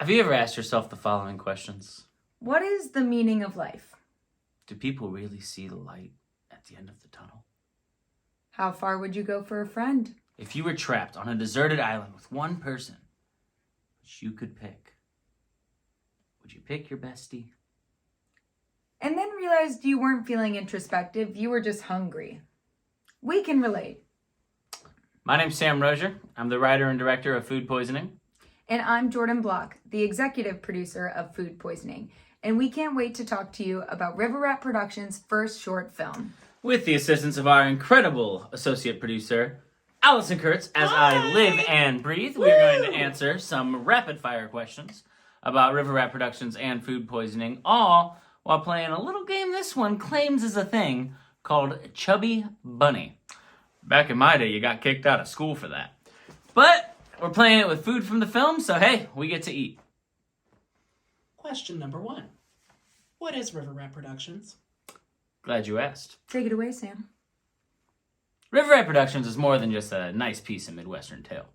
Have you ever asked yourself the following questions? What is the meaning of life? Do people really see the light at the end of the tunnel? How far would you go for a friend? If you were trapped on a deserted island with one person, which you could pick, would you pick your bestie? And then realized you weren't feeling introspective, you were just hungry. We can relate. My name's Sam Rozier. I'm the writer and director of Food Poisoning. And I'm Jordan Block, the executive producer of Food Poisoning. And we can't wait to talk to you about River Rat Productions' first short film. With the assistance of our incredible associate producer, Allison Kurtz, as I live and breathe, we are going to answer some rapid-fire questions about River Rat Productions and Food Poisoning, all while playing a little game this one claims is a thing called Chubby Bunny. Back in my day, you got kicked out of school for that. But we're playing it with food from the film, so hey, we get to eat. Question number 1. What is River Rat Productions? Glad you asked. Take it away, Sam. River Rat Productions is more than just a nice piece of Midwestern tale.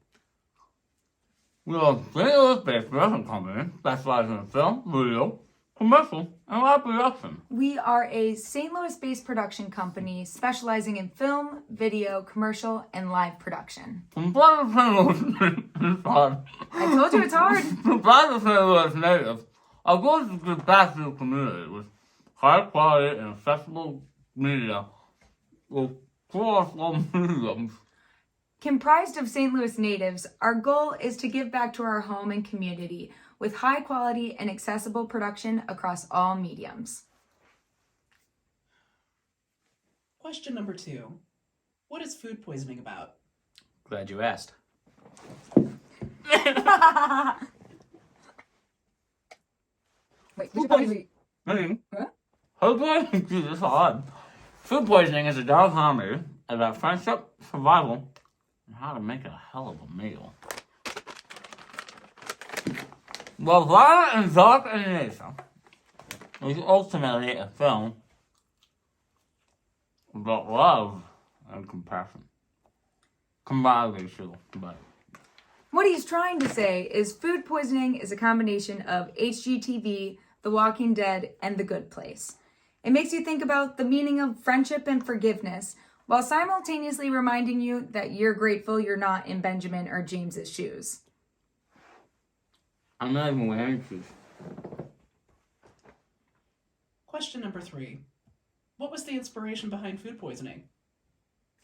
We are a St. Louis-based production company specializing in film, video, commercial, and live production. We are a St. Louis-based production company specializing in film, video, commercial, and live production. From St. Louis, I told you it's hard. From St. Louis natives, our goal is to give back to the community with high quality and accessible media across all mediums. Comprised of St. Louis natives, our goal is to give back to our home and community with high quality and accessible production across all mediums. Question number 2. What is food poisoning about? Glad you asked. Wait, which one is it? Huh? Hopefully, this is odd. Food Poisoning is a dog comedy about friendship, survival, and how to make a hell of a meal. While violent and dark in nature, it's ultimately a film about love and compassion. Combine these two, but What he's trying to say is Food Poisoning is a combination of HGTV, The Walking Dead, and The Good Place. It makes you think about the meaning of friendship and forgiveness, while simultaneously reminding you that you're grateful you're not in Benjamin or James's shoes. I'm not even wearing shoes. Question number 3. What was the inspiration behind food poisoning?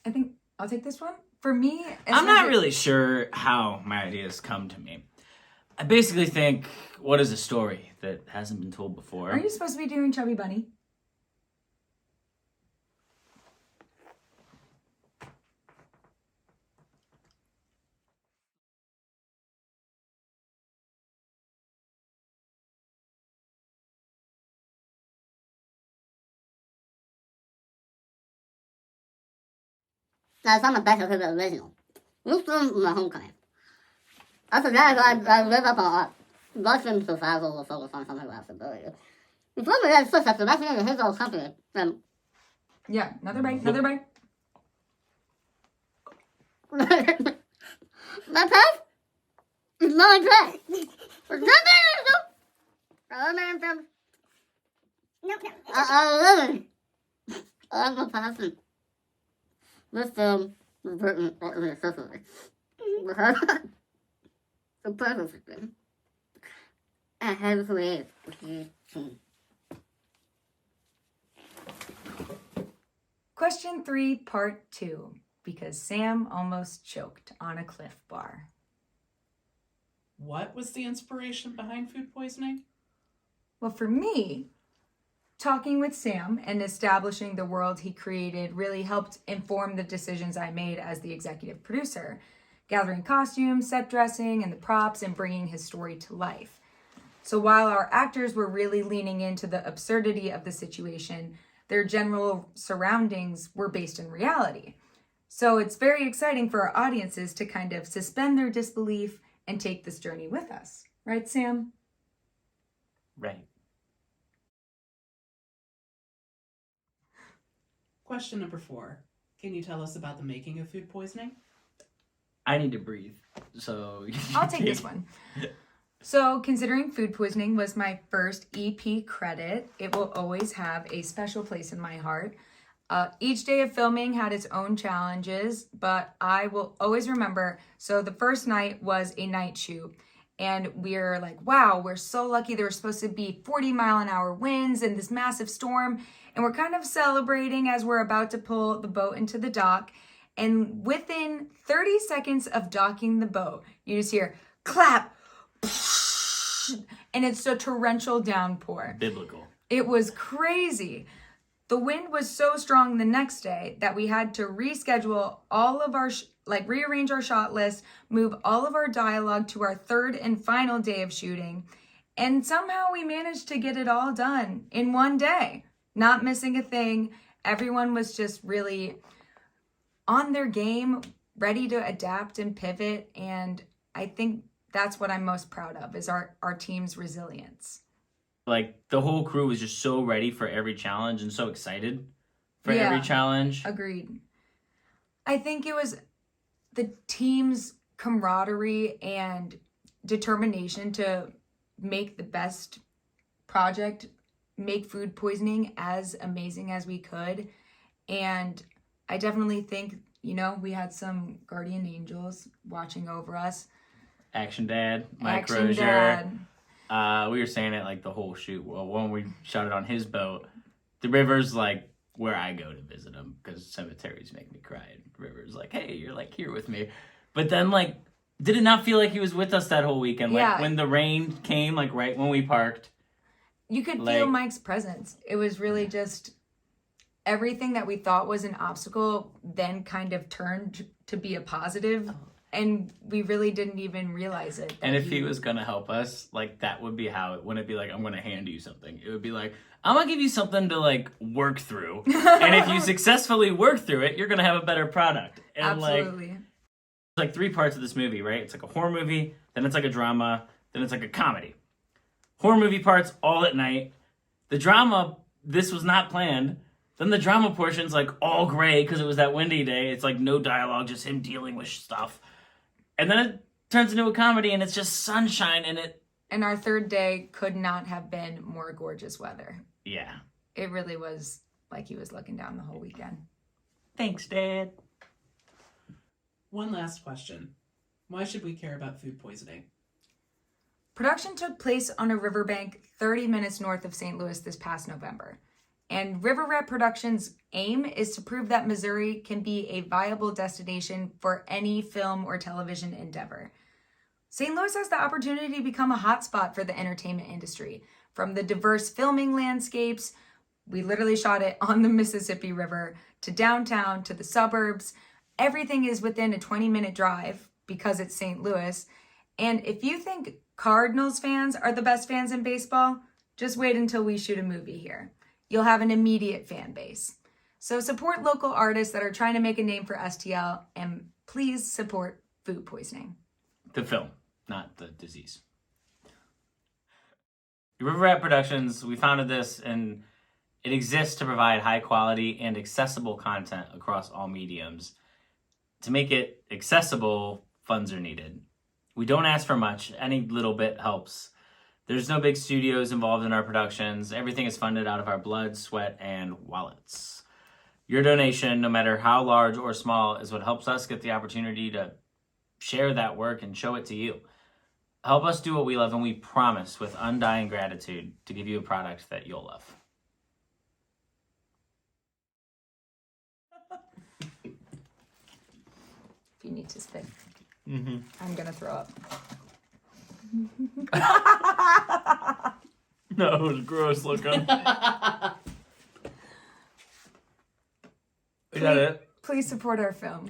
I think I'll take this one. For me, I'm not really sure how my ideas come to me. I basically think, what is a story that hasn't been told before? Are you supposed to be doing Chubby Bunny? That's not my best of the original. This film is my homecoming. After that, I live up on Russian survival with focus on something about stability. The film is such that the rest of his old company from Yeah, another bite, another bite. my past is not great. It's not bad. I love it. I'm a passion. This film was written excessively. The purpose of it. I have created Question 3, part 2, because Sam almost choked on a Cliff Bar. What was the inspiration behind food poisoning? Well, for me, talking with Sam and establishing the world he created really helped inform the decisions I made as the executive producer, gathering costumes, set dressing, and the props, and bringing his story to life. So while our actors were really leaning into the absurdity of the situation, their general surroundings were based in reality. So it's very exciting for our audiences to kind of suspend their disbelief and take this journey with us. Right, Sam? Right. Question number 4. Can you tell us about the making of food poisoning? I need to breathe, so... I'll take this one. So, considering food poisoning was my first EP credit, it will always have a special place in my heart. Each day of filming had its own challenges, but I will always remember. So, the first night was a night shoot, and we're like, wow, we're so lucky. There were supposed to be 40-mile-an-hour winds and this massive storm, and we're kind of celebrating as we're about to pull the boat into the dock. And within 30 seconds of docking the boat, you just hear clap. And it's a torrential downpour. Biblical. It was crazy. The wind was so strong the next day that we had to reschedule all of our, rearrange our shot list, move all of our dialogue to our third and final day of shooting. And somehow we managed to get it all done in one day, not missing a thing. Everyone was just really on their game, ready to adapt and pivot. And I think that's what I'm most proud of, is our team's resilience. Like, the whole crew was just so ready for every challenge and so excited for every challenge. Agreed. I think it was the team's camaraderie and determination to make the best project, make food poisoning as amazing as we could. And I definitely think, we had some guardian angels watching over us. Action Dad, Mike Action Rozier. Dad. We were saying it like the whole shoot. Well, when we shot it on his boat, the river's like where I go to visit him because cemeteries make me cry. And the river's like, hey, you're like here with me. But then did it not feel like he was with us that whole weekend? Like when the rain came, like right when we parked. You could feel Mike's presence. It was really just everything that we thought was an obstacle then kind of turned to be a positive. And we really didn't even realize it. And if he was going to help us, that would be how it wouldn't be like, I'm going to hand you something. It would be like, I'm going to give you something to, work through. And if you successfully work through it, you're going to have a better product. And, Absolutely. There's, 3 parts of this movie, right? It's like a horror movie, then it's like a drama, then it's like a comedy. Horror movie parts all at night. The drama, this was not planned. Then the drama portion's, all gray because it was that windy day. It's, no dialogue, just him dealing with stuff. And then it turns into a comedy, and it's just sunshine in it. And our third day could not have been more gorgeous weather. Yeah. It really was like he was looking down the whole weekend. Thanks, Dad. One last question. Why should we care about food poisoning? Production took place on a riverbank 30 minutes north of St. Louis this past November. And River Rat Productions' aim is to prove that Missouri can be a viable destination for any film or television endeavor. St. Louis has the opportunity to become a hotspot for the entertainment industry. From the diverse filming landscapes, we literally shot it on the Mississippi River, to downtown, to the suburbs. Everything is within a 20-minute drive because it's St. Louis. And if you think Cardinals fans are the best fans in baseball, just wait until we shoot a movie here. You'll have an immediate fan base. So support local artists that are trying to make a name for STL, and please support food poisoning. The film, not the disease. River Rat Productions, we founded this, and it exists to provide high quality and accessible content across all mediums. To make it accessible, funds are needed. We don't ask for much. Any little bit helps. There's no big studios involved in our productions. Everything is funded out of our blood, sweat, and wallets. Your donation, no matter how large or small, is what helps us get the opportunity to share that work and show it to you. Help us do what we love, and we promise with undying gratitude to give you a product that you'll love. If you need to spit, I'm going to throw up. No, it was gross looking. Is that it? Please support our film.